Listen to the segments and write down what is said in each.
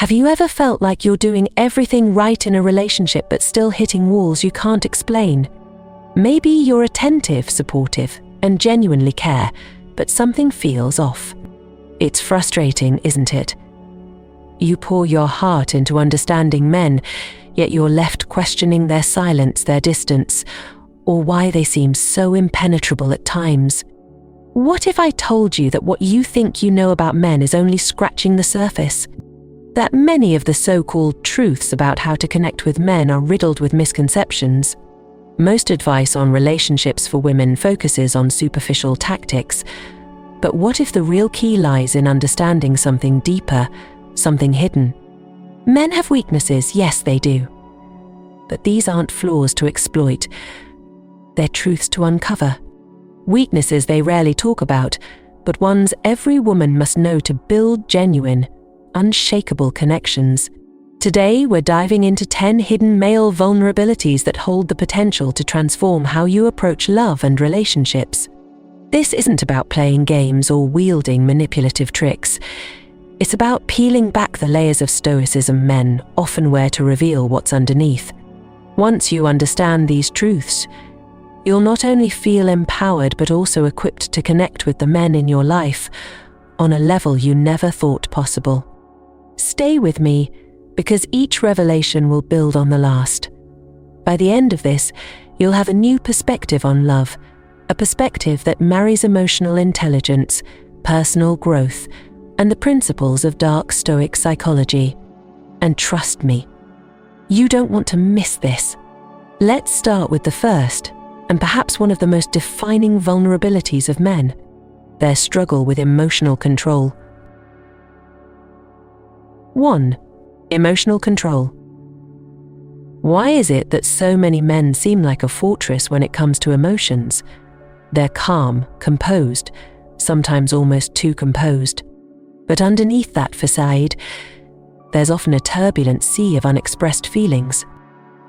Have you ever felt like you're doing everything right in a relationship but still hitting walls you can't explain? Maybe you're attentive, supportive, and genuinely care, but something feels off. It's frustrating, isn't it? You pour your heart into understanding men, yet you're left questioning their silence, their distance, or why they seem so impenetrable at times. What if I told you that what you think you know about men is only scratching the surface? That many of the so-called truths about how to connect with men are riddled with misconceptions? Most advice on relationships for women focuses on superficial tactics, but what if the real key lies in understanding something deeper, something hidden? Men have weaknesses, yes they do. But these aren't flaws to exploit, they're truths to uncover. Weaknesses they rarely talk about, but ones every woman must know to build genuine, unshakable connections. Today, we're diving into 10 hidden male vulnerabilities that hold the potential to transform how you approach love and relationships. This isn't about playing games or wielding manipulative tricks. It's about peeling back the layers of stoicism men often wear to reveal what's underneath. Once you understand these truths, you'll not only feel empowered but also equipped to connect with the men in your life on a level you never thought possible. Stay with me, because each revelation will build on the last. By the end of this, you'll have a new perspective on love, a perspective that marries emotional intelligence, personal growth, and the principles of Dark Stoic Psychology. And trust me, you don't want to miss this. Let's start with the first, and perhaps one of the most defining vulnerabilities of men: their struggle with emotional control. 1. Emotional control. Why is it that so many men seem like a fortress when it comes to emotions? They're calm, composed, sometimes almost too composed. But underneath that facade, there's often a turbulent sea of unexpressed feelings.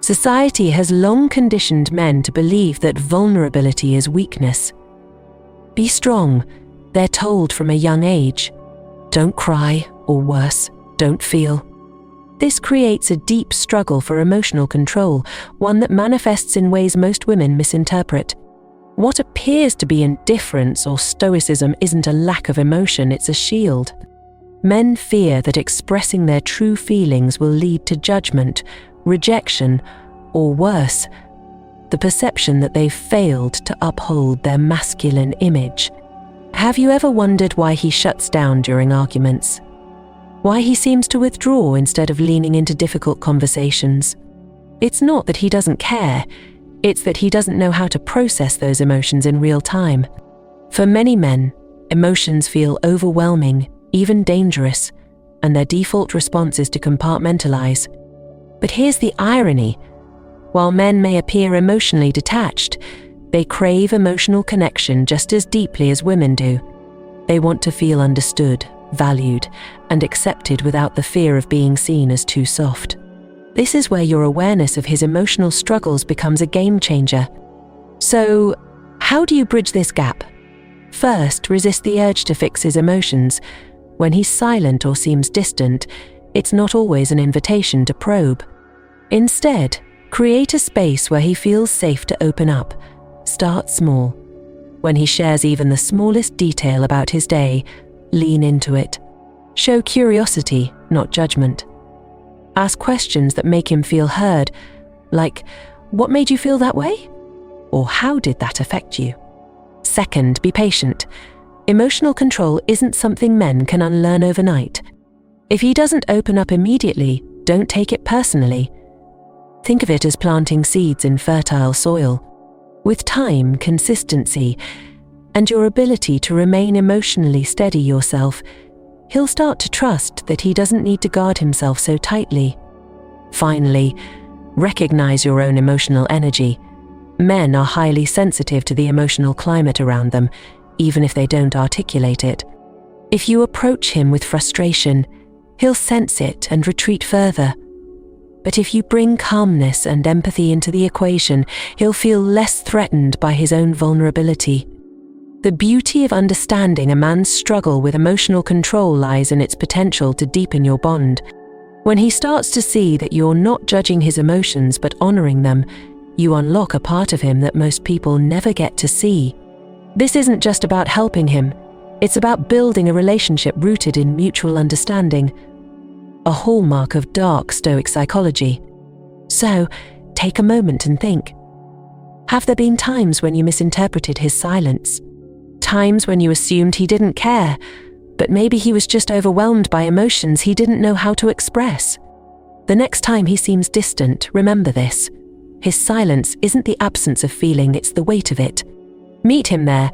Society has long conditioned men to believe that vulnerability is weakness. Be strong, they're told from a young age. Don't cry, or worse, don't feel. This creates a deep struggle for emotional control, one that manifests in ways most women misinterpret. What appears to be indifference or stoicism isn't a lack of emotion, it's a shield. Men fear that expressing their true feelings will lead to judgment, rejection, or worse, the perception that they've failed to uphold their masculine image. Have you ever wondered why he shuts down during arguments? Why he seems to withdraw instead of leaning into difficult conversations? It's not that he doesn't care, it's that he doesn't know how to process those emotions in real time. For many men, emotions feel overwhelming, even dangerous, and their default response is to compartmentalize. But here's the irony. While men may appear emotionally detached, they crave emotional connection just as deeply as women do. They want to feel understood, valued, and accepted without the fear of being seen as too soft. This is where your awareness of his emotional struggles becomes a game changer. So, how do you bridge this gap? First, resist the urge to fix his emotions. When he's silent or seems distant, it's not always an invitation to probe. Instead, create a space where he feels safe to open up. Start small. When he shares even the smallest detail about his day, lean into it. Show curiosity, not judgment. Ask questions that make him feel heard, like, "What made you feel that way?" Or "How did that affect you?" Second, be patient. Emotional control isn't something men can unlearn overnight. If he doesn't open up immediately, don't take it personally. Think of it as planting seeds in fertile soil. With time, consistency, and your ability to remain emotionally steady yourself, he'll start to trust that he doesn't need to guard himself so tightly. Finally, recognize your own emotional energy. Men are highly sensitive to the emotional climate around them, even if they don't articulate it. If you approach him with frustration, he'll sense it and retreat further. But if you bring calmness and empathy into the equation, he'll feel less threatened by his own vulnerability. The beauty of understanding a man's struggle with emotional control lies in its potential to deepen your bond. When he starts to see that you're not judging his emotions but honoring them, you unlock a part of him that most people never get to see. This isn't just about helping him, it's about building a relationship rooted in mutual understanding, a hallmark of Dark Stoic Psychology. So, take a moment and think. Have there been times when you misinterpreted his silence? Times when you assumed he didn't care, but maybe he was just overwhelmed by emotions he didn't know how to express? The next time he seems distant, remember this. His silence isn't the absence of feeling, it's the weight of it. Meet him there,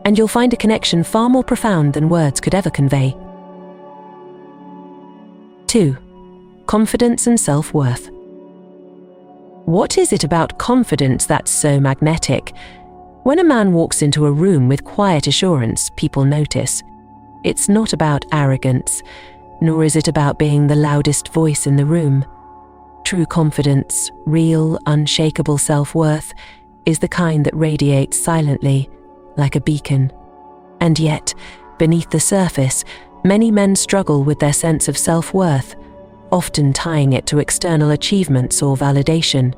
and you'll find a connection far more profound than words could ever convey. 2. Confidence and self-worth. What is it about confidence that's so magnetic? When a man walks into a room with quiet assurance, people notice. It's not about arrogance, nor is it about being the loudest voice in the room. True confidence, real, unshakable self-worth, is the kind that radiates silently, like a beacon. And yet, beneath the surface, many men struggle with their sense of self-worth, often tying it to external achievements or validation.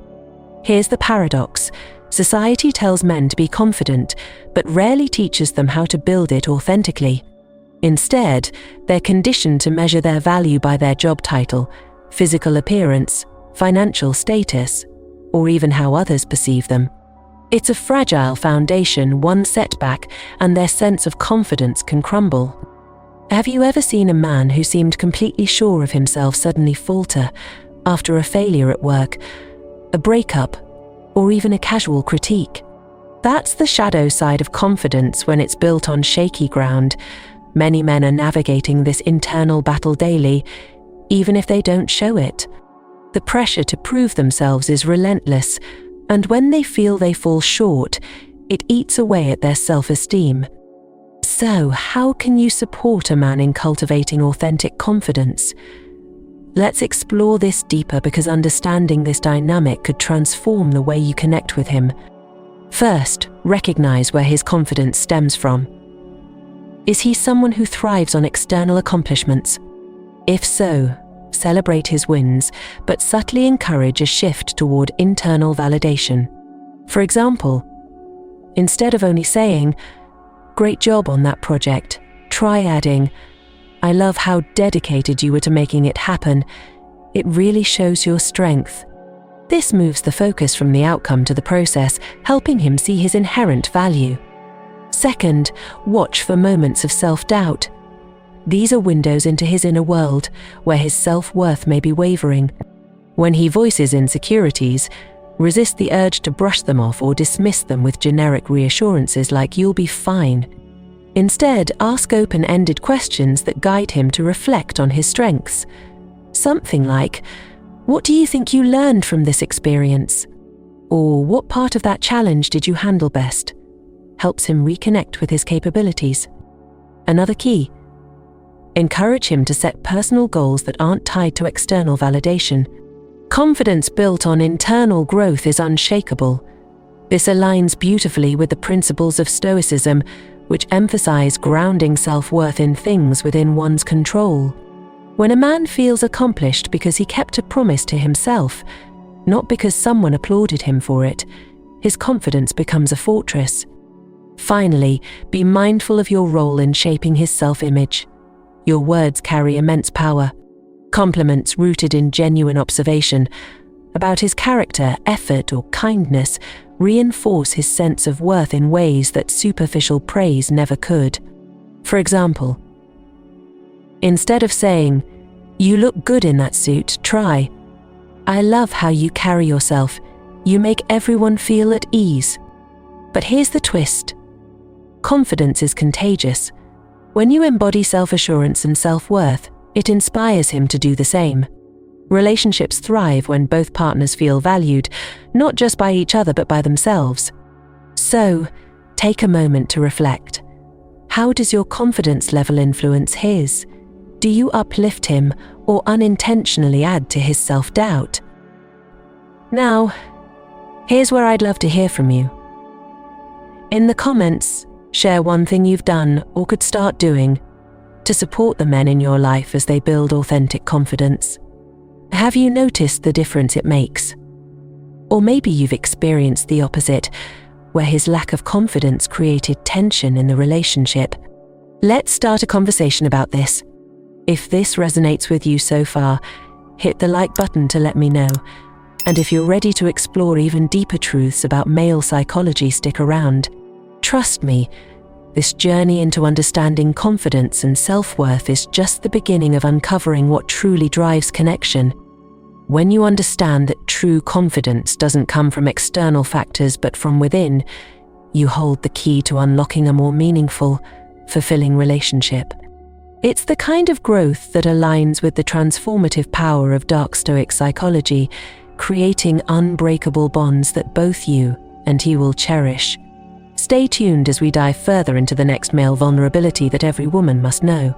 Here's the paradox. Society tells men to be confident, but rarely teaches them how to build it authentically. Instead, they're conditioned to measure their value by their job title, physical appearance, financial status, or even how others perceive them. It's a fragile foundation. One setback, and their sense of confidence can crumble. Have you ever seen a man who seemed completely sure of himself suddenly falter after a failure at work, a breakup, or even a casual critique? That's the shadow side of confidence when it's built on shaky ground. Many men are navigating this internal battle daily, even if they don't show it. The pressure to prove themselves is relentless, and when they feel they fall short, it eats away at their self-esteem. So, how can you support a man in cultivating authentic confidence? Let's explore this deeper, because understanding this dynamic could transform the way you connect with him. First, recognize where his confidence stems from. Is he someone who thrives on external accomplishments? If so, celebrate his wins, but subtly encourage a shift toward internal validation. For example, instead of only saying, "Great job on that project," try adding, "I love how dedicated you were to making it happen. It really shows your strength." This moves the focus from the outcome to the process, helping him see his inherent value. Second, watch for moments of self-doubt. These are windows into his inner world, where his self-worth may be wavering. When he voices insecurities, resist the urge to brush them off or dismiss them with generic reassurances like "you'll be fine." Instead, ask open-ended questions that guide him to reflect on his strengths. Something like, "What do you think you learned from this experience?" Or, "What part of that challenge did you handle best?" Helps him reconnect with his capabilities. Another key: encourage him to set personal goals that aren't tied to external validation. Confidence built on internal growth is unshakable. This aligns beautifully with the principles of Stoicism, which emphasize grounding self-worth in things within one's control. When a man feels accomplished because he kept a promise to himself, not because someone applauded him for it, his confidence becomes a fortress. Finally, be mindful of your role in shaping his self-image. Your words carry immense power. Compliments rooted in genuine observation about his character, effort, or kindness reinforce his sense of worth in ways that superficial praise never could. For example, instead of saying, "You look good in that suit," try, "I love how you carry yourself. You make everyone feel at ease." But here's the twist. Confidence is contagious. When you embody self-assurance and self-worth, it inspires him to do the same. Relationships thrive when both partners feel valued, not just by each other but by themselves. So, take a moment to reflect. How does your confidence level influence his? Do you uplift him or unintentionally add to his self-doubt? Now, here's where I'd love to hear from you. In the comments, share one thing you've done or could start doing to support the men in your life as they build authentic confidence. have you noticed the difference it makes? Or maybe you've experienced the opposite, where his lack of confidence created tension in the relationship. Let's start a conversation about this. If this resonates with you so far, hit the like button to let me know. And if you're ready to explore even deeper truths about male psychology, stick around. Trust me, this journey into understanding confidence and self-worth is just the beginning of uncovering what truly drives connection. When you understand that true confidence doesn't come from external factors but from within, you hold the key to unlocking a more meaningful, fulfilling relationship. It's the kind of growth that aligns with the transformative power of Dark Stoic Psychology, creating unbreakable bonds that both you and he will cherish. Stay tuned as we dive further into the next male vulnerability that every woman must know.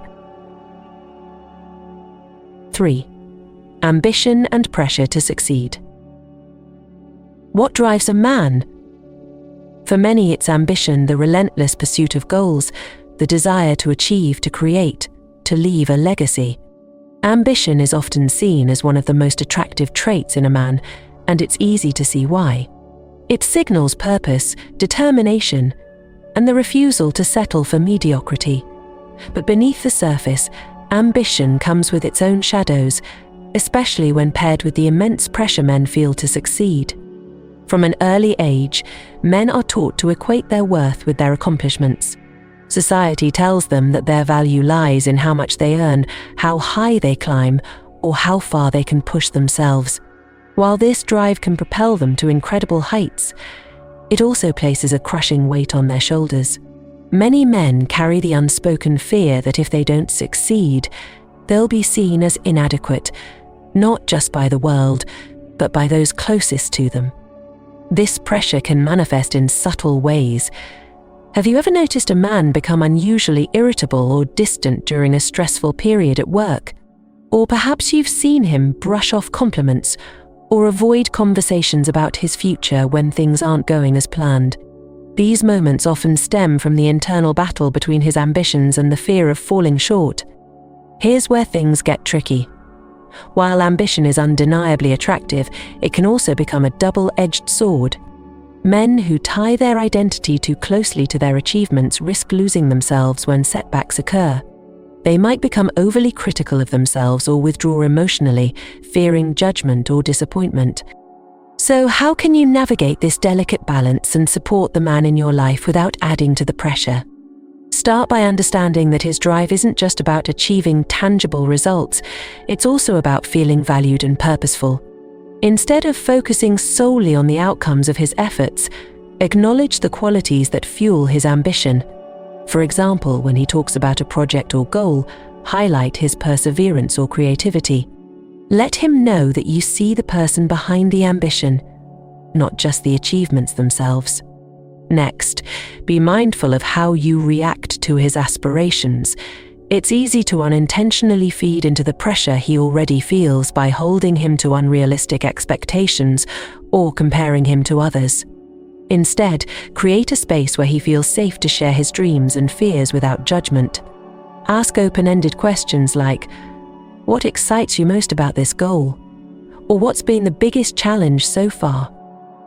3. Ambition and pressure to succeed. What drives a man? For many, it's ambition, the relentless pursuit of goals, the desire to achieve, to create, to leave a legacy. Ambition is often seen as one of the most attractive traits in a man, and it's easy to see why. It signals purpose, determination, and the refusal to settle for mediocrity. But beneath the surface, ambition comes with its own shadows, especially when paired with the immense pressure men feel to succeed. From an early age, men are taught to equate their worth with their accomplishments. Society tells them that their value lies in how much they earn, how high they climb, or how far they can push themselves. While this drive can propel them to incredible heights, it also places a crushing weight on their shoulders. Many men carry the unspoken fear that if they don't succeed, they'll be seen as inadequate, not just by the world, but by those closest to them. This pressure can manifest in subtle ways. Have you ever noticed a man become unusually irritable or distant during a stressful period at work? Or perhaps you've seen him brush off compliments or avoid conversations about his future when things aren't going as planned. These moments often stem from the internal battle between his ambitions and the fear of falling short. Here's where things get tricky. While ambition is undeniably attractive, it can also become a double-edged sword. Men who tie their identity too closely to their achievements risk losing themselves when setbacks occur. They might become overly critical of themselves or withdraw emotionally, fearing judgment or disappointment. So how can you navigate this delicate balance and support the man in your life without adding to the pressure? Start by understanding that his drive isn't just about achieving tangible results, it's also about feeling valued and purposeful. Instead of focusing solely on the outcomes of his efforts, acknowledge the qualities that fuel his ambition. For example, when he talks about a project or goal, highlight his perseverance or creativity. Let him know that you see the person behind the ambition, not just the achievements themselves. Next, be mindful of how you react to his aspirations. It's easy to unintentionally feed into the pressure he already feels by holding him to unrealistic expectations or comparing him to others. Instead, create a space where he feels safe to share his dreams and fears without judgment. Ask open-ended questions like, "What excites you most about this goal?" Or "What's been the biggest challenge so far?"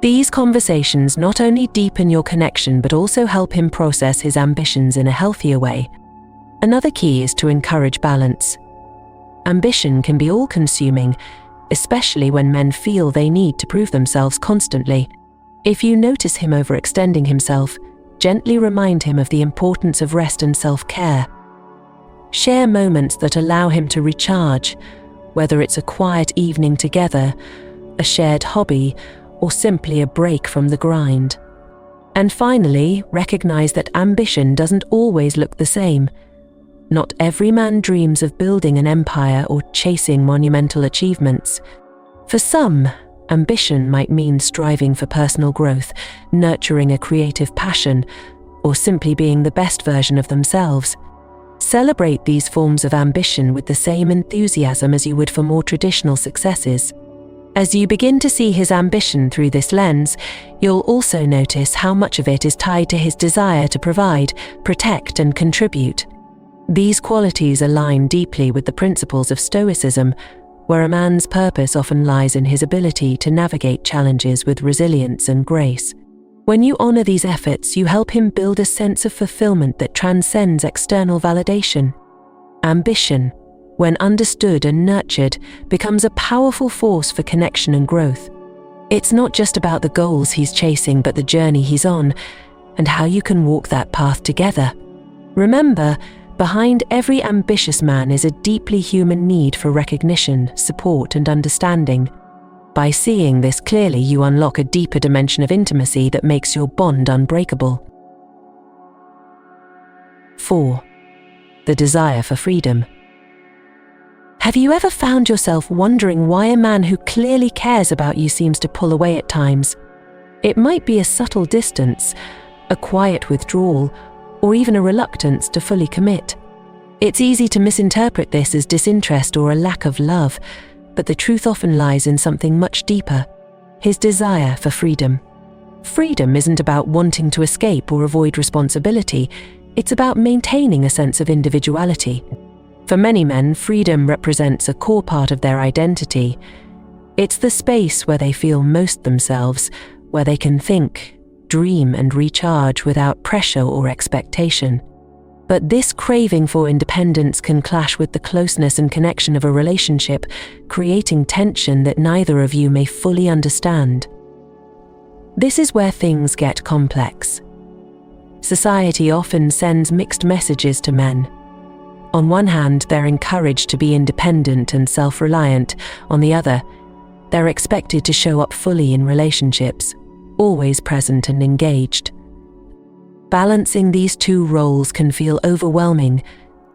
These conversations not only deepen your connection but also help him process his ambitions in a healthier way. Another key is to encourage balance. Ambition can be all-consuming, especially when men feel they need to prove themselves constantly. If you notice him overextending himself, gently remind him of the importance of rest and self-care. Share moments that allow him to recharge, whether it's a quiet evening together, a shared hobby, or simply a break from the grind. And finally, recognize that ambition doesn't always look the same. Not every man dreams of building an empire or chasing monumental achievements. For some, ambition might mean striving for personal growth, nurturing a creative passion, or simply being the best version of themselves. Celebrate these forms of ambition with the same enthusiasm as you would for more traditional successes. As you begin to see his ambition through this lens, you'll also notice how much of it is tied to his desire to provide, protect, and contribute. These qualities align deeply with the principles of Stoicism, where a man's purpose often lies in his ability to navigate challenges with resilience and grace. When you honor these efforts, you help him build a sense of fulfillment that transcends external validation. Ambition, when understood and nurtured, becomes a powerful force for connection and growth. It's not just about the goals he's chasing, but the journey he's on, and how you can walk that path together. Remember, behind every ambitious man is a deeply human need for recognition, support, and understanding. By seeing this clearly, you unlock a deeper dimension of intimacy that makes your bond unbreakable. 4. The desire for freedom. Have you ever found yourself wondering why a man who clearly cares about you seems to pull away at times? It might be a subtle distance, a quiet withdrawal, or even a reluctance to fully commit. It's easy to misinterpret this as disinterest or a lack of love, but the truth often lies in something much deeper: his desire for freedom. Freedom isn't about wanting to escape or avoid responsibility, it's about maintaining a sense of individuality. For many men, freedom represents a core part of their identity. It's the space where they feel most themselves, where they can think, dream, and recharge without pressure or expectation. But this craving for independence can clash with the closeness and connection of a relationship, creating tension that neither of you may fully understand. This is where things get complex. Society often sends mixed messages to men. On one hand, they're encouraged to be independent and self-reliant. On the other, they're expected to show up fully in relationships, always present and engaged. Balancing these two roles can feel overwhelming,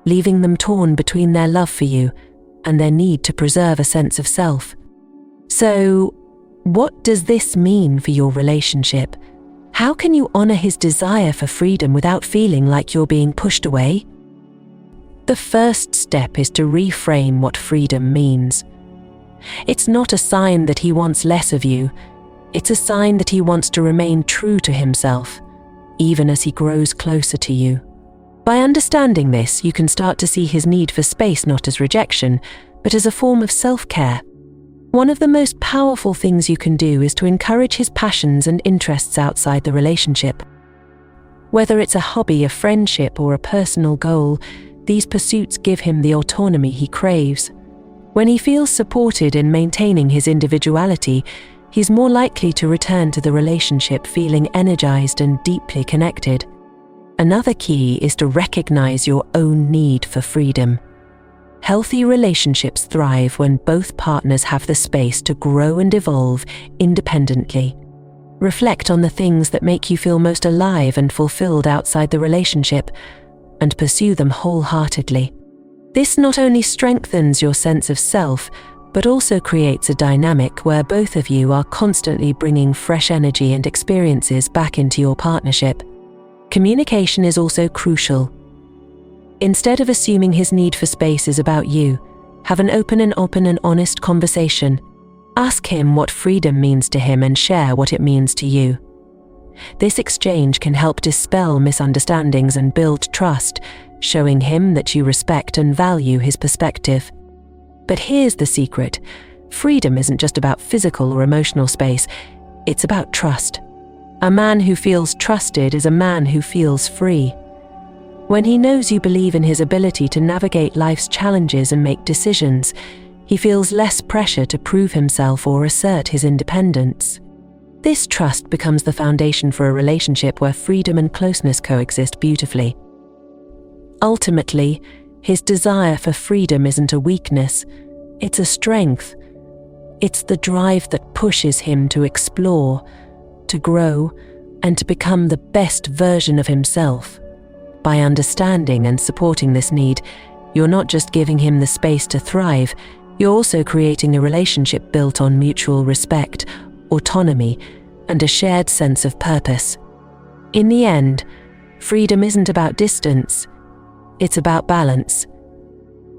leaving them torn between their love for you and their need to preserve a sense of self. So, what does this mean for your relationship? How can you honor his desire for freedom without feeling like you're being pushed away? The first step is to reframe what freedom means. It's not a sign that he wants less of you. It's a sign that he wants to remain true to himself, even as he grows closer to you. By understanding this, you can start to see his need for space not as rejection, but as a form of self-care. One of the most powerful things you can do is to encourage his passions and interests outside the relationship. Whether it's a hobby, a friendship, or a personal goal, these pursuits give him the autonomy he craves. When he feels supported in maintaining his individuality, he's more likely to return to the relationship feeling energized and deeply connected. Another key is to recognize your own need for freedom. Healthy relationships thrive when both partners have the space to grow and evolve independently. Reflect on the things that make you feel most alive and fulfilled outside the relationship, and pursue them wholeheartedly. This not only strengthens your sense of self, but also creates a dynamic where both of you are constantly bringing fresh energy and experiences back into your partnership. Communication is also crucial. Instead of assuming his need for space is about you, have an open and honest conversation. Ask him what freedom means to him and share what it means to you. This exchange can help dispel misunderstandings and build trust, showing him that you respect and value his perspective. But here's the secret: freedom isn't just about physical or emotional space, it's about trust. A man who feels trusted is a man who feels free. When he knows you believe in his ability to navigate life's challenges and make decisions, he feels less pressure to prove himself or assert his independence. This trust becomes the foundation for a relationship where freedom and closeness coexist beautifully. Ultimately, his desire for freedom isn't a weakness, it's a strength. It's the drive that pushes him to explore, to grow, and to become the best version of himself. By understanding and supporting this need, you're not just giving him the space to thrive, you're also creating a relationship built on mutual respect, autonomy, and a shared sense of purpose. In the end, freedom isn't about distance, it's about balance.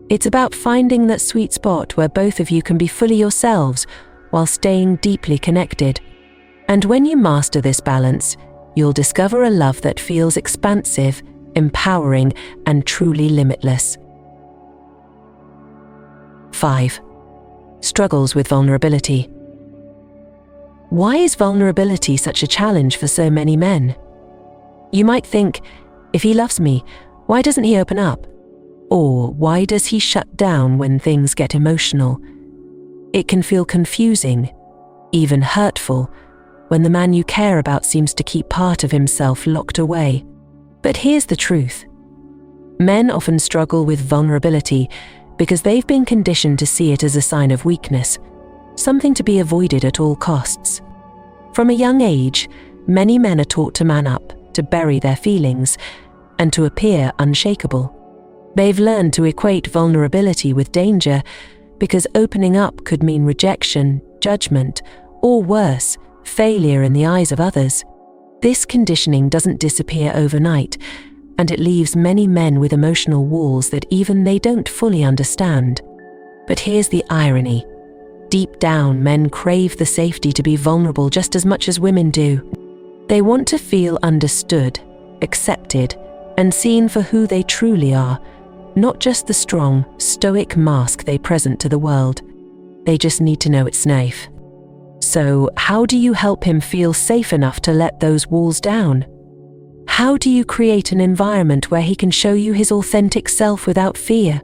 It's about finding that sweet spot where both of you can be fully yourselves while staying deeply connected. And when you master this balance, you'll discover a love that feels expansive, empowering, and truly limitless. 5. struggles with vulnerability. Why is vulnerability such a challenge for so many men? You might think, if he loves me, why doesn't he open up? Or why does he shut down when things get emotional? It can feel confusing, even hurtful, when the man you care about seems to keep part of himself locked away. But here's the truth. Men often struggle with vulnerability because they've been conditioned to see it as a sign of weakness, something to be avoided at all costs. From a young age, many men are taught to man up, to bury their feelings, and to appear unshakable. They've learned to equate vulnerability with danger because opening up could mean rejection, judgment, or worse, failure in the eyes of others. This conditioning doesn't disappear overnight, and it leaves many men with emotional walls that even they don't fully understand. But here's the irony. Deep down, men crave the safety to be vulnerable just as much as women do. They want to feel understood, accepted, and seen for who they truly are, not just the strong, stoic mask they present to the world. They just need to know it's safe. So, how do you help him feel safe enough to let those walls down? How do you create an environment where he can show you his authentic self without fear?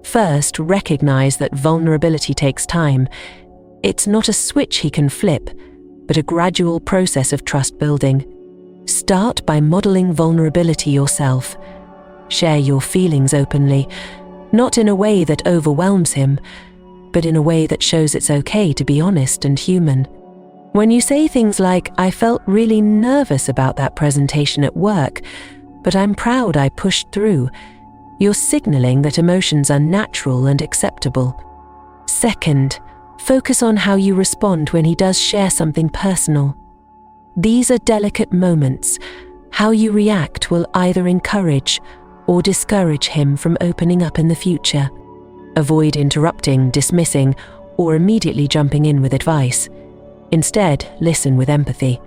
First, recognize that vulnerability takes time. It's not a switch he can flip, but a gradual process of trust building. Start by modeling vulnerability yourself. Share your feelings openly, not in a way that overwhelms him, but in a way that shows it's okay to be honest and human. When you say things like, "I felt really nervous about that presentation at work, but I'm proud I pushed through," you're signaling that emotions are natural and acceptable. Second, focus on how you respond when he does share something personal. These are delicate moments. How you react will either encourage or discourage him from opening up in the future. Avoid interrupting, dismissing, or immediately jumping in with advice. Instead, listen with empathy.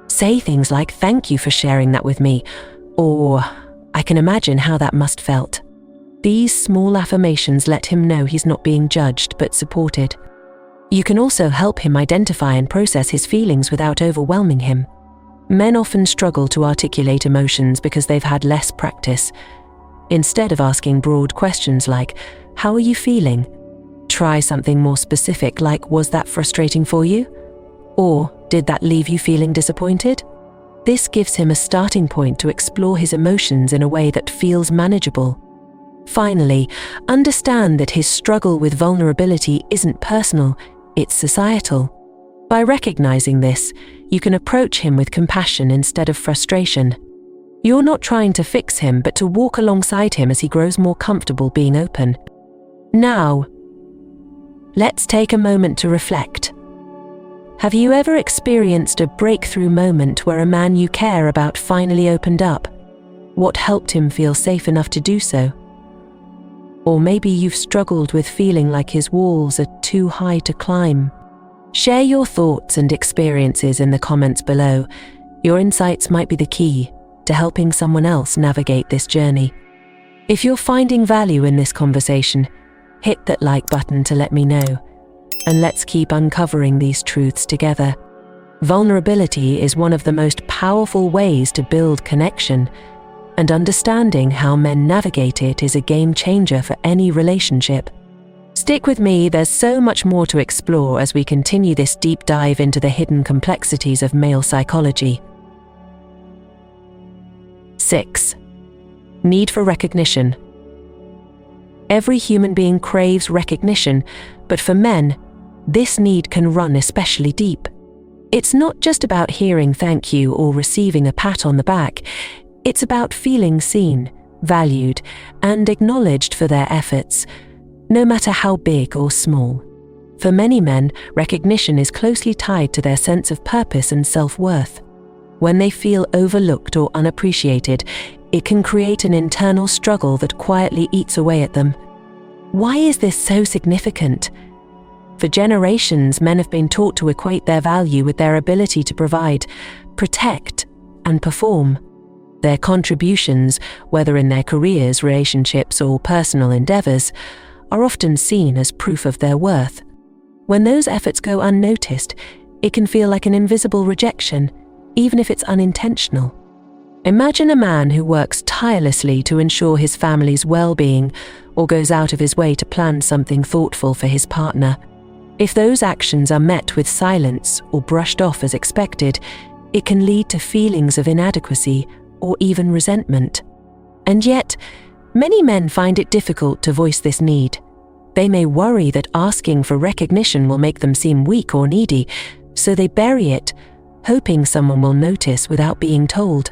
Say things like, "Thank you for sharing that with me," or "I can imagine how that must felt." These small affirmations let him know he's not being judged but supported. You can also help him identify and process his feelings without overwhelming him. Men often struggle to articulate emotions because they've had less practice. Instead of asking broad questions like, "How are you feeling?" try something more specific like, "Was that frustrating for you?" Or, "Did that leave you feeling disappointed?" This gives him a starting point to explore his emotions in a way that feels manageable. Finally, understand that his struggle with vulnerability isn't personal, it's societal. By recognizing this, you can approach him with compassion instead of frustration. You're not trying to fix him, but to walk alongside him as he grows more comfortable being open. Now, let's take a moment to reflect. Have you ever experienced a breakthrough moment where a man you care about finally opened up? What helped him feel safe enough to do so? Or maybe you've struggled with feeling like his walls are too high to climb. Share your thoughts and experiences in the comments below. Your insights might be the key to helping someone else navigate this journey. If you're finding value in this conversation, hit that like button to let me know. And let's keep uncovering these truths together. Vulnerability is one of the most powerful ways to build connection, and understanding how men navigate it is a game changer for any relationship. Stick with me, there's so much more to explore as we continue this deep dive into the hidden complexities of male psychology. 6. Need for recognition. Every human being craves recognition, but for men, this need can run especially deep. It's not just about hearing thank you or receiving a pat on the back. It's about feeling seen, valued, and acknowledged for their efforts, no matter how big or small. For many men, recognition is closely tied to their sense of purpose and self-worth. When they feel overlooked or unappreciated, it can create an internal struggle that quietly eats away at them. Why is this so significant? For generations, men have been taught to equate their value with their ability to provide, protect, and perform. Their contributions, whether in their careers, relationships, or personal endeavors, are often seen as proof of their worth. When those efforts go unnoticed, it can feel like an invisible rejection, even if it's unintentional. Imagine a man who works tirelessly to ensure his family's well-being or goes out of his way to plan something thoughtful for his partner. If those actions are met with silence or brushed off as expected, it can lead to feelings of inadequacy or even resentment. And yet, many men find it difficult to voice this need. They may worry that asking for recognition will make them seem weak or needy, so they bury it, hoping someone will notice without being told.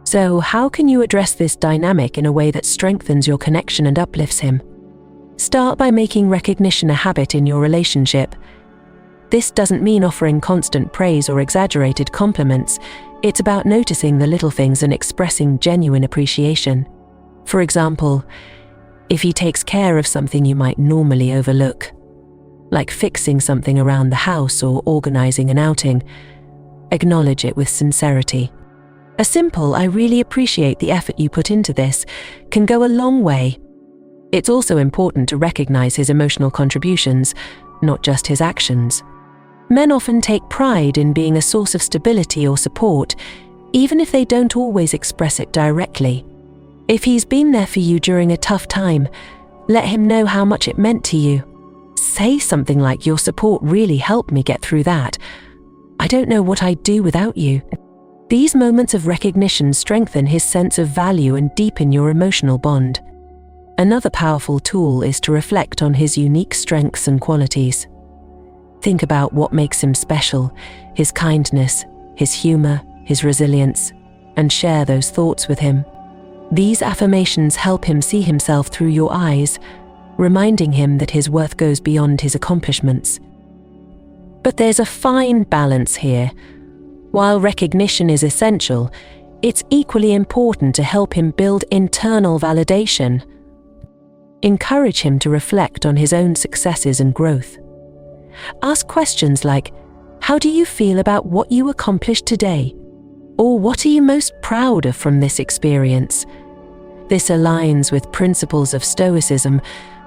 So, how can you address this dynamic in a way that strengthens your connection and uplifts him? Start by making recognition a habit in your relationship. This doesn't mean offering constant praise or exaggerated compliments. It's about noticing the little things and expressing genuine appreciation. For example, if he takes care of something you might normally overlook, like fixing something around the house or organizing an outing, acknowledge it with sincerity. A simple "I really appreciate the effort you put into this" can go a long way. It's also important to recognize his emotional contributions, not just his actions. Men often take pride in being a source of stability or support, even if they don't always express it directly. If he's been there for you during a tough time, let him know how much it meant to you. Say something like, "Your support really helped me get through that. I don't know what I'd do without you." These moments of recognition strengthen his sense of value and deepen your emotional bond. Another powerful tool is to reflect on his unique strengths and qualities. Think about what makes him special, his kindness, his humor, his resilience, and share those thoughts with him. These affirmations help him see himself through your eyes, reminding him that his worth goes beyond his accomplishments. But there's a fine balance here. While recognition is essential, it's equally important to help him build internal validation. Encourage him to reflect on his own successes and growth. Ask questions like, "How do you feel about what you accomplished today?" Or "What are you most proud of from this experience?" This aligns with principles of Stoicism,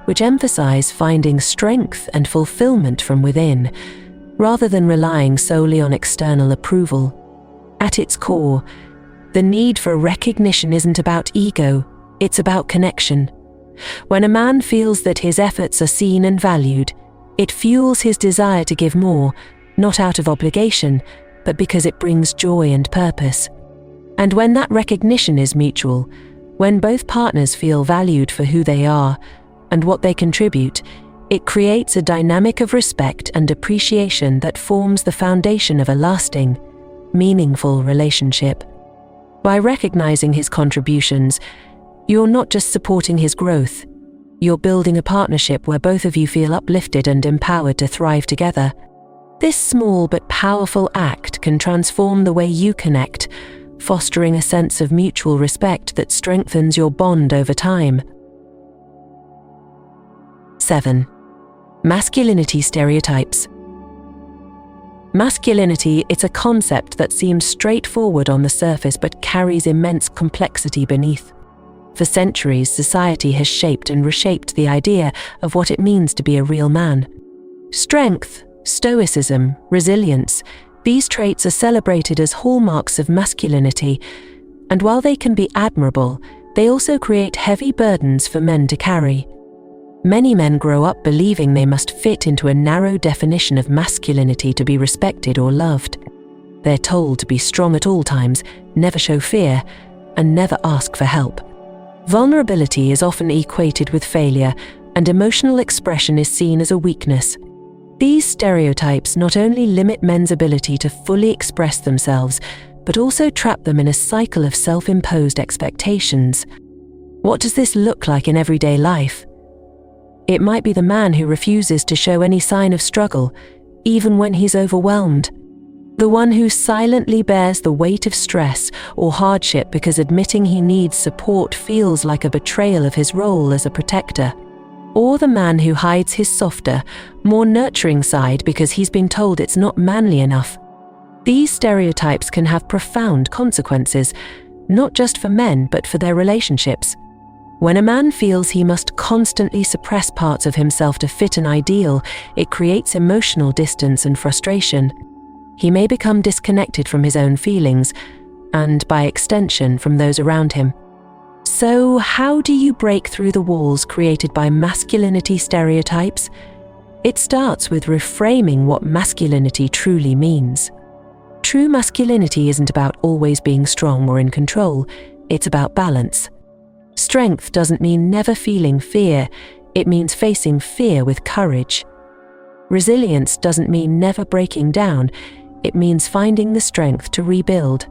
which emphasize finding strength and fulfillment from within, rather than relying solely on external approval. At its core, the need for recognition isn't about ego, it's about connection. When a man feels that his efforts are seen and valued, it fuels his desire to give more, not out of obligation, but because it brings joy and purpose. And when that recognition is mutual, when both partners feel valued for who they are and what they contribute, it creates a dynamic of respect and appreciation that forms the foundation of a lasting, meaningful relationship. By recognizing his contributions, you're not just supporting his growth, you're building a partnership where both of you feel uplifted and empowered to thrive together. This small but powerful act can transform the way you connect, fostering a sense of mutual respect that strengthens your bond over time. 7. Masculinity stereotypes. Masculinity, it's a concept that seems straightforward on the surface but carries immense complexity beneath. For centuries, society has shaped and reshaped the idea of what it means to be a real man. Strength, stoicism, resilience, these traits are celebrated as hallmarks of masculinity, and while they can be admirable, they also create heavy burdens for men to carry. Many men grow up believing they must fit into a narrow definition of masculinity to be respected or loved. They're told to be strong at all times, never show fear, and never ask for help. Vulnerability is often equated with failure, and emotional expression is seen as a weakness. These stereotypes not only limit men's ability to fully express themselves, but also trap them in a cycle of self-imposed expectations. What does this look like in everyday life? It might be the man who refuses to show any sign of struggle, even when he's overwhelmed. The one who silently bears the weight of stress or hardship because admitting he needs support feels like a betrayal of his role as a protector. Or the man who hides his softer, more nurturing side because he's been told it's not manly enough. These stereotypes can have profound consequences, not just for men but for their relationships. When a man feels he must constantly suppress parts of himself to fit an ideal, it creates emotional distance and frustration. He may become disconnected from his own feelings, and by extension from those around him. So, how do you break through the walls created by masculinity stereotypes? It starts with reframing what masculinity truly means. True masculinity isn't about always being strong or in control, it's about balance. Strength doesn't mean never feeling fear, it means facing fear with courage. Resilience doesn't mean never breaking down, it means finding the strength to rebuild.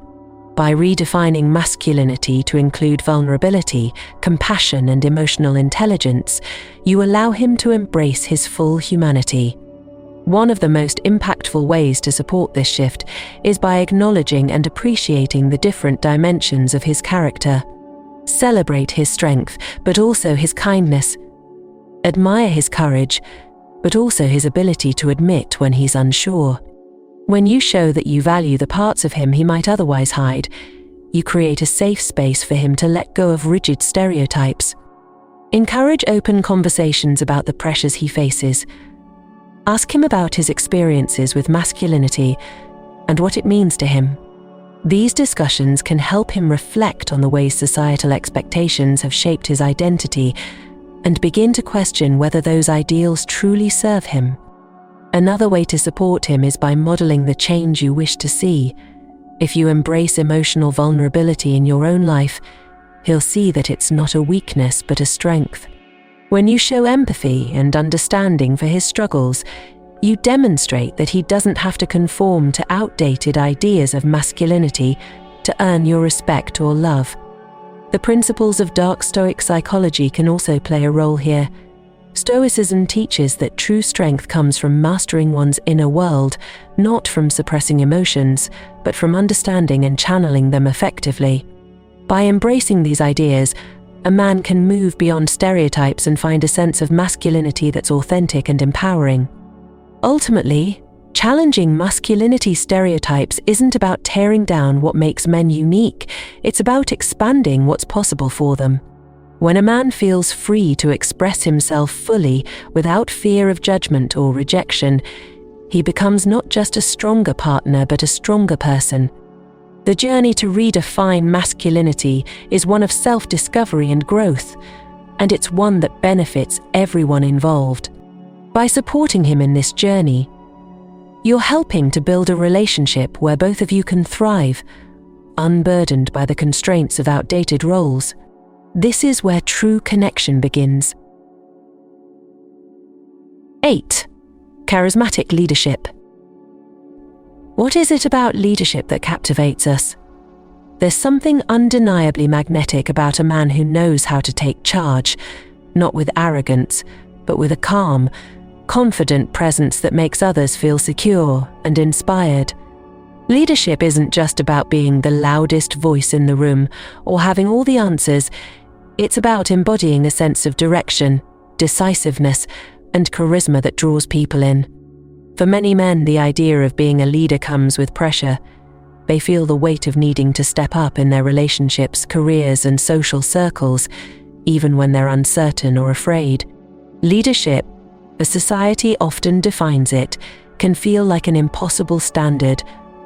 By redefining masculinity to include vulnerability, compassion, and emotional intelligence, you allow him to embrace his full humanity. One of the most impactful ways to support this shift is by acknowledging and appreciating the different dimensions of his character. Celebrate his strength, but also his kindness. Admire his courage, but also his ability to admit when he's unsure. When you show that you value the parts of him he might otherwise hide, you create a safe space for him to let go of rigid stereotypes. Encourage open conversations about the pressures he faces. Ask him about his experiences with masculinity and what it means to him. These discussions can help him reflect on the ways societal expectations have shaped his identity and begin to question whether those ideals truly serve him. Another way to support him is by modeling the change you wish to see. If you embrace emotional vulnerability in your own life, he'll see that it's not a weakness but a strength. When you show empathy and understanding for his struggles, you demonstrate that he doesn't have to conform to outdated ideas of masculinity to earn your respect or love. The principles of Dark Stoic Psychology can also play a role here. Stoicism teaches that true strength comes from mastering one's inner world, not from suppressing emotions, but from understanding and channeling them effectively. By embracing these ideas, a man can move beyond stereotypes and find a sense of masculinity that's authentic and empowering. Ultimately, challenging masculinity stereotypes isn't about tearing down what makes men unique, it's about expanding what's possible for them. When a man feels free to express himself fully without fear of judgment or rejection, he becomes not just a stronger partner but a stronger person. The journey to redefine masculinity is one of self-discovery and growth, and it's one that benefits everyone involved. By supporting him in this journey, you're helping to build a relationship where both of you can thrive, unburdened by the constraints of outdated roles. This is where true connection begins. 8. Charismatic leadership. What is it about leadership that captivates us? There's something undeniably magnetic about a man who knows how to take charge, not with arrogance, but with a calm, confident presence that makes others feel secure and inspired. Leadership isn't just about being the loudest voice in the room or having all the answers. It's about embodying a sense of direction, decisiveness, and charisma that draws people in. For many men, the idea of being a leader comes with pressure. They feel the weight of needing to step up in their relationships, careers, and social circles, even when they're uncertain or afraid. Leadership, as society often defines it, can feel like an impossible standard,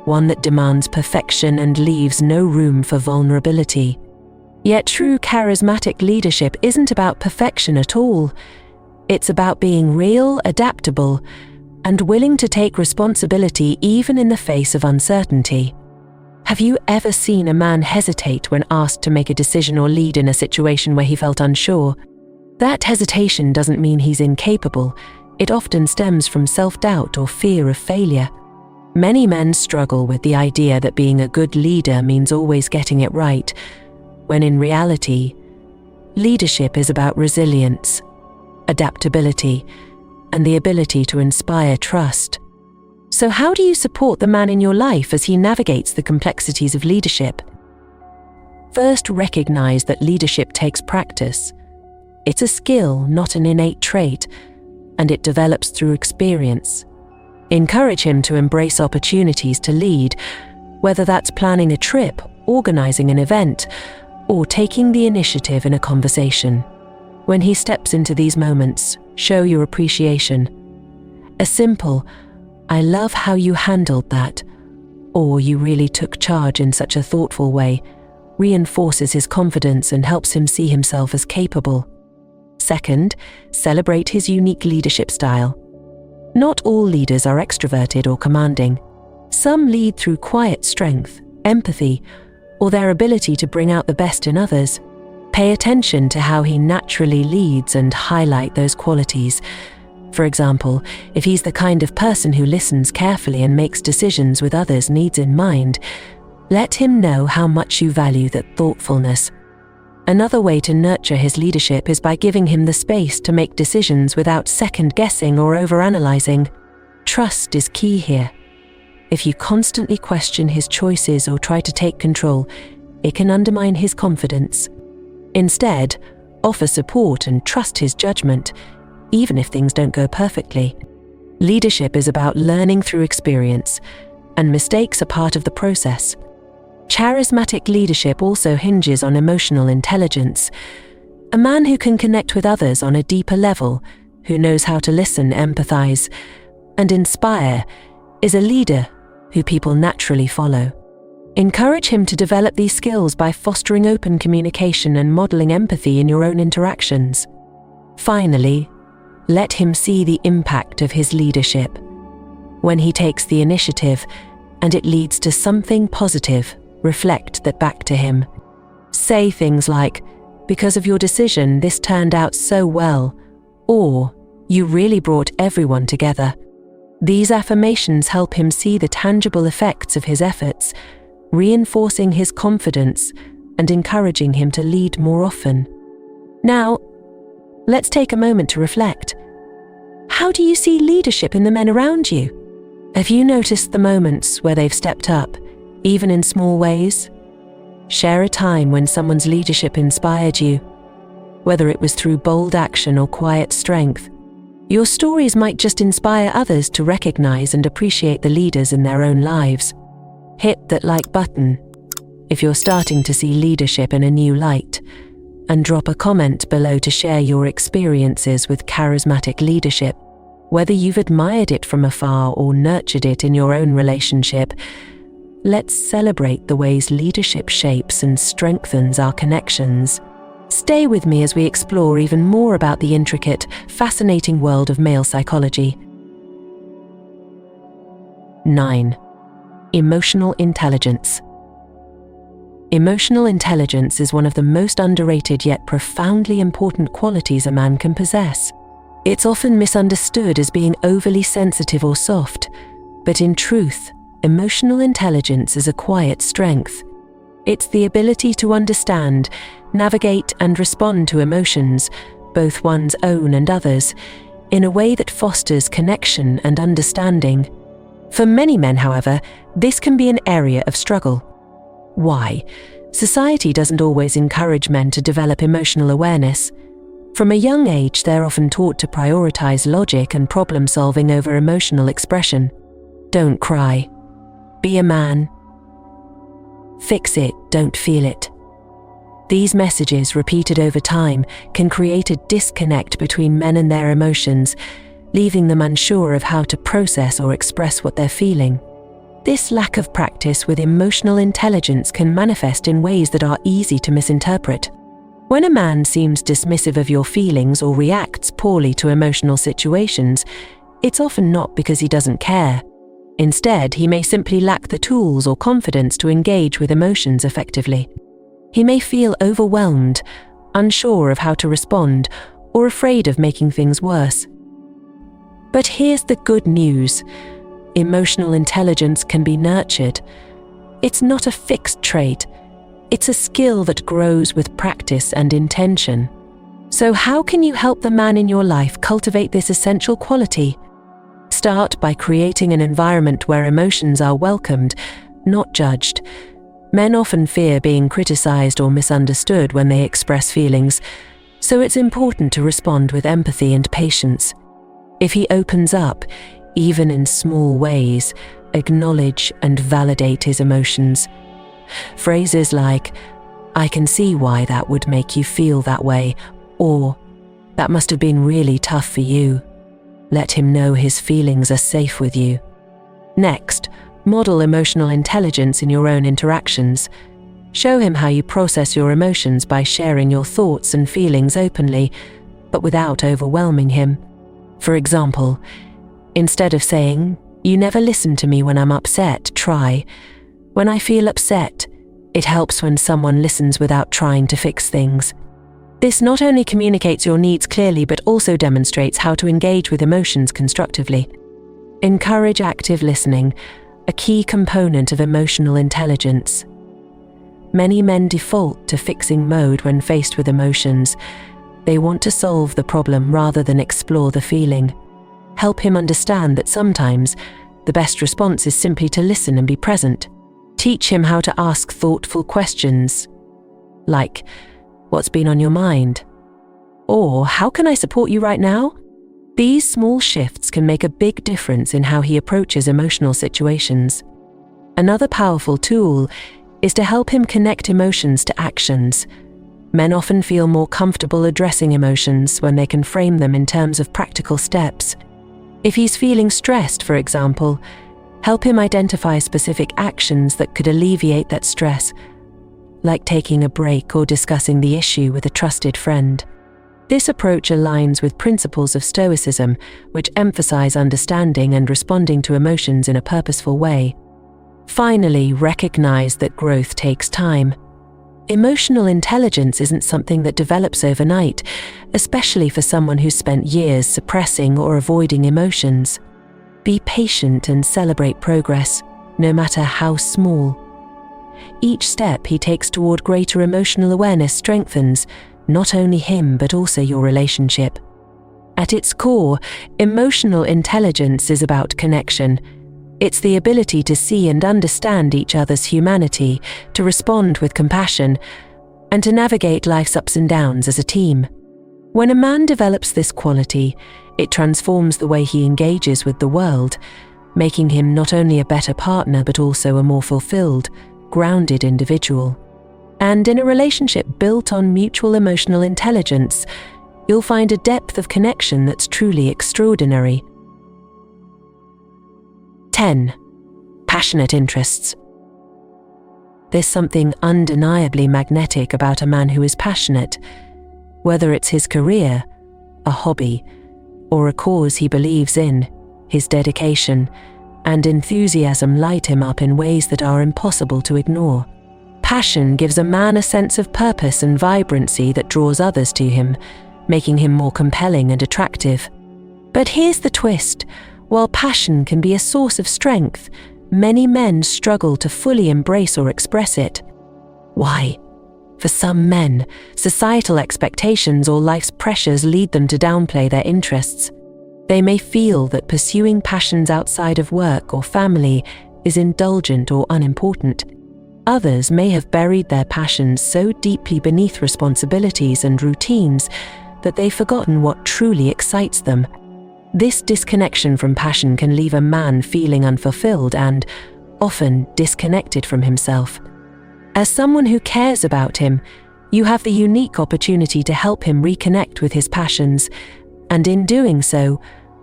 one that demands perfection and leaves no room for vulnerability. Yet true charismatic leadership isn't about perfection at all. It's about being real, adaptable, and willing to take responsibility even in the face of uncertainty. Have you ever seen a man hesitate when asked to make a decision or lead in a situation where he felt unsure? That hesitation doesn't mean he's incapable. It often stems from self-doubt or fear of failure. Many men struggle with the idea that being a good leader means always getting it right, when in reality, leadership is about resilience, adaptability, and the ability to inspire trust. So how do you support the man in your life as he navigates the complexities of leadership? First, recognize that leadership takes practice. It's a skill, not an innate trait, and it develops through experience. Encourage him to embrace opportunities to lead, whether that's planning a trip, organizing an event, or taking the initiative in a conversation. When he steps into these moments, show your appreciation. A simple, "I love how you handled that," or "you really took charge in such a thoughtful way," reinforces his confidence and helps him see himself as capable. Second, celebrate his unique leadership style. Not all leaders are extroverted or commanding. Some lead through quiet strength, empathy, or their ability to bring out the best in others. Pay attention to how he naturally leads and highlight those qualities. For example, if he's the kind of person who listens carefully and makes decisions with others' needs in mind, let him know how much you value that thoughtfulness. Another way to nurture his leadership is by giving him the space to make decisions without second-guessing or overanalyzing. Trust is key here. If you constantly question his choices or try to take control, it can undermine his confidence. Instead, offer support and trust his judgment, even if things don't go perfectly. Leadership is about learning through experience, and mistakes are part of the process. Charismatic leadership also hinges on emotional intelligence. A man who can connect with others on a deeper level, who knows how to listen, empathize, and inspire, is a leader who people naturally follow. Encourage him to develop these skills by fostering open communication and modeling empathy in your own interactions. Finally, let him see the impact of his leadership. When he takes the initiative and it leads to something positive, reflect that back to him. Say things like, "Because of your decision, this turned out so well," or "You really brought everyone together." These affirmations help him see the tangible effects of his efforts, reinforcing his confidence and encouraging him to lead more often. Now, let's take a moment to reflect. How do you see leadership in the men around you? Have you noticed the moments where they've stepped up, even in small ways? Share a time when someone's leadership inspired you, whether it was through bold action or quiet strength. Your stories might just inspire others to recognize and appreciate the leaders in their own lives. Hit that like button if you're starting to see leadership in a new light, and drop a comment below to share your experiences with charismatic leadership. Whether you've admired it from afar or nurtured it in your own relationship, let's celebrate the ways leadership shapes and strengthens our connections. Stay with me as we explore even more about the intricate, fascinating world of male psychology. 9. Emotional intelligence. Emotional intelligence is one of the most underrated yet profoundly important qualities a man can possess. It's often misunderstood as being overly sensitive or soft, but in truth, emotional intelligence is a quiet strength. It's the ability to understand, navigate, and respond to emotions, both one's own and others, in a way that fosters connection and understanding. For many men, however, this can be an area of struggle. Why? Society doesn't always encourage men to develop emotional awareness. From a young age, they're often taught to prioritize logic and problem-solving over emotional expression. Don't cry. Be a man. Fix it, don't feel it. These messages, repeated over time, can create a disconnect between men and their emotions, leaving them unsure of how to process or express what they're feeling. This lack of practice with emotional intelligence can manifest in ways that are easy to misinterpret. When a man seems dismissive of your feelings or reacts poorly to emotional situations, it's often not because he doesn't care. Instead, he may simply lack the tools or confidence to engage with emotions effectively. He may feel overwhelmed, unsure of how to respond, or afraid of making things worse. But here's the good news. Emotional intelligence can be nurtured. It's not a fixed trait. It's a skill that grows with practice and intention. So how can you help the man in your life cultivate this essential quality? Start by creating an environment where emotions are welcomed, not judged. Men often fear being criticized or misunderstood when they express feelings, so it's important to respond with empathy and patience. If he opens up, even in small ways, acknowledge and validate his emotions. Phrases like, "I can see why that would make you feel that way," or "That must have been really tough for you." Let him know his feelings are safe with you. Next, model emotional intelligence in your own interactions. Show him how you process your emotions by sharing your thoughts and feelings openly, but without overwhelming him. For example, instead of saying, "You never listen to me when I'm upset," try, "When I feel upset, it helps when someone listens without trying to fix things." This not only communicates your needs clearly but also demonstrates how to engage with emotions constructively. Encourage active listening, a key component of emotional intelligence. Many men default to fixing mode when faced with emotions. They want to solve the problem rather than explore the feeling. Help him understand that sometimes the best response is simply to listen and be present. Teach him how to ask thoughtful questions, like, "What's been on your mind?" Or, "How can I support you right now?" These small shifts can make a big difference in how he approaches emotional situations. Another powerful tool is to help him connect emotions to actions. Men often feel more comfortable addressing emotions when they can frame them in terms of practical steps. If he's feeling stressed, for example, help him identify specific actions that could alleviate that stress, like taking a break or discussing the issue with a trusted friend. This approach aligns with principles of Stoicism, which emphasize understanding and responding to emotions in a purposeful way. Finally, recognize that growth takes time. Emotional intelligence isn't something that develops overnight, especially for someone who's spent years suppressing or avoiding emotions. Be patient and celebrate progress, no matter how small. Each step he takes toward greater emotional awareness strengthens not only him but also your relationship. At its core, emotional intelligence is about connection. It's the ability to see and understand each other's humanity, to respond with compassion, and to navigate life's ups and downs as a team. When a man develops this quality, it transforms the way he engages with the world, making him not only a better partner but also a more fulfilled, grounded individual. And in a relationship built on mutual emotional intelligence, you'll find a depth of connection that's truly extraordinary. 10. Passionate interests. There's something undeniably magnetic about a man who is passionate, whether it's his career, a hobby, or a cause he believes in. His dedication and enthusiasm light him up in ways that are impossible to ignore. Passion gives a man a sense of purpose and vibrancy that draws others to him, making him more compelling and attractive. But here's the twist. While passion can be a source of strength, many men struggle to fully embrace or express it. Why? For some men, societal expectations or life's pressures lead them to downplay their interests. They may feel that pursuing passions outside of work or family is indulgent or unimportant. Others may have buried their passions so deeply beneath responsibilities and routines that they've forgotten what truly excites them. This disconnection from passion can leave a man feeling unfulfilled and, often, disconnected from himself. As someone who cares about him, you have the unique opportunity to help him reconnect with his passions, and in doing so,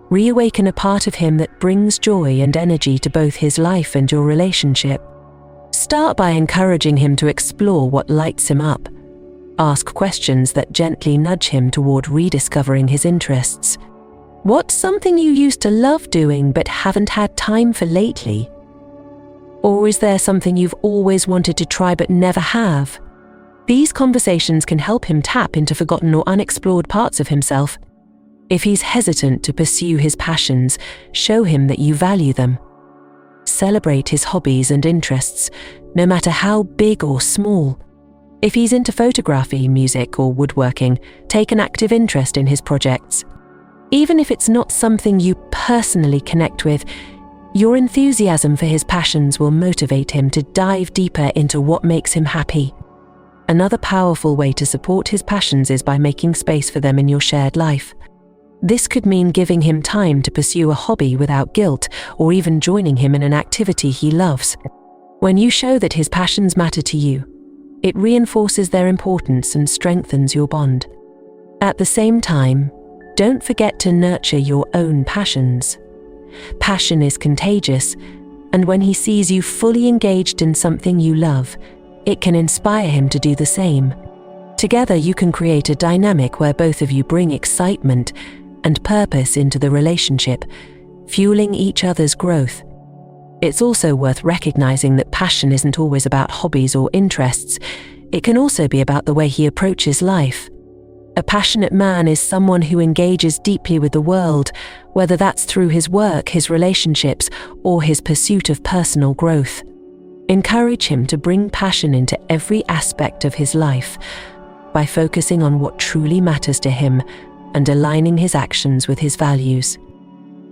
reawaken a part of him that brings joy and energy to both his life and your relationship. Start by encouraging him to explore what lights him up. Ask questions that gently nudge him toward rediscovering his interests. What's something you used to love doing but haven't had time for lately? Or is there something you've always wanted to try but never have? These conversations can help him tap into forgotten or unexplored parts of himself. If he's hesitant to pursue his passions, show him that you value them. Celebrate his hobbies and interests, no matter how big or small. If he's into photography, music, or woodworking, take an active interest in his projects. Even if it's not something you personally connect with, your enthusiasm for his passions will motivate him to dive deeper into what makes him happy. Another powerful way to support his passions is by making space for them in your shared life. This could mean giving him time to pursue a hobby without guilt, or even joining him in an activity he loves. When you show that his passions matter to you, It reinforces their importance and strengthens your bond. At the same time, don't forget to nurture your own passions. Passion is contagious, and when he sees you fully engaged in something you love, it can inspire him to do the same. Together you can create a dynamic where both of you bring excitement and purpose into the relationship, fueling each other's growth. It's also worth recognizing that passion isn't always about hobbies or interests. It can also be about the way he approaches life. A passionate man is someone who engages deeply with the world, whether that's through his work, his relationships, or his pursuit of personal growth. Encourage him to bring passion into every aspect of his life by focusing on what truly matters to him and aligning his actions with his values.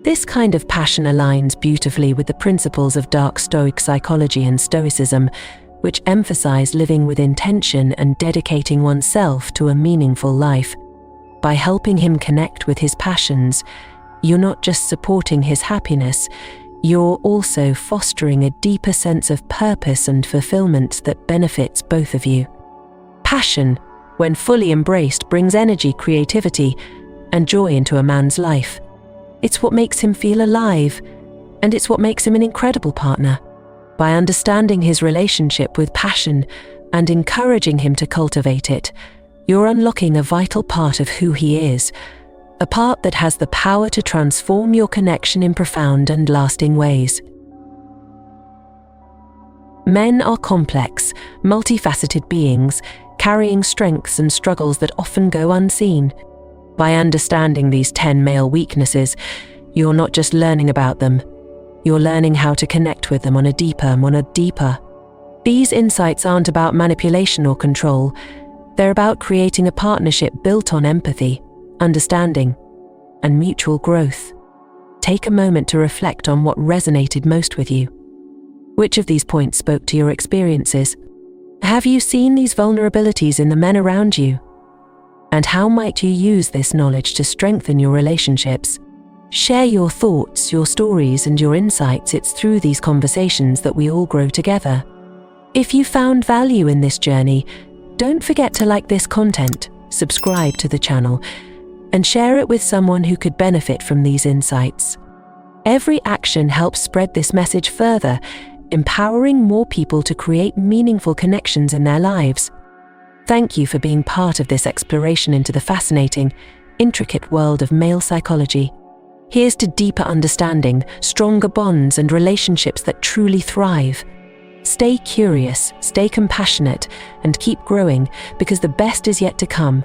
This kind of passion aligns beautifully with the principles of Dark Stoic Psychology and Stoicism, which emphasize living with intention and dedicating oneself to a meaningful life. By helping him connect with his passions, you're not just supporting his happiness, you're also fostering a deeper sense of purpose and fulfillment that benefits both of you. Passion, when fully embraced, brings energy, creativity, and joy into a man's life. It's what makes him feel alive, and it's what makes him an incredible partner. By understanding his relationship with passion and encouraging him to cultivate it, you're unlocking a vital part of who he is, a part that has the power to transform your connection in profound and lasting ways. Men are complex, multifaceted beings, carrying strengths and struggles that often go unseen. By understanding these 10 male weaknesses, you're not just learning about them, you're learning how to connect with them on a deeper. These insights aren't about manipulation or control. They're about creating a partnership built on empathy, understanding, and mutual growth. Take a moment to reflect on what resonated most with you. Which of these points spoke to your experiences? Have you seen these vulnerabilities in the men around you? And how might you use this knowledge to strengthen your relationships? Share your thoughts, your stories, and your insights. It's through these conversations that we all grow together. If you found value in this journey, don't forget to like this content, subscribe to the channel, and share it with someone who could benefit from these insights. Every action helps spread this message further, empowering more people to create meaningful connections in their lives. Thank you for being part of this exploration into the fascinating, intricate world of male psychology. Here's to deeper understanding, stronger bonds, and relationships that truly thrive. Stay curious, stay compassionate, and keep growing, because the best is yet to come.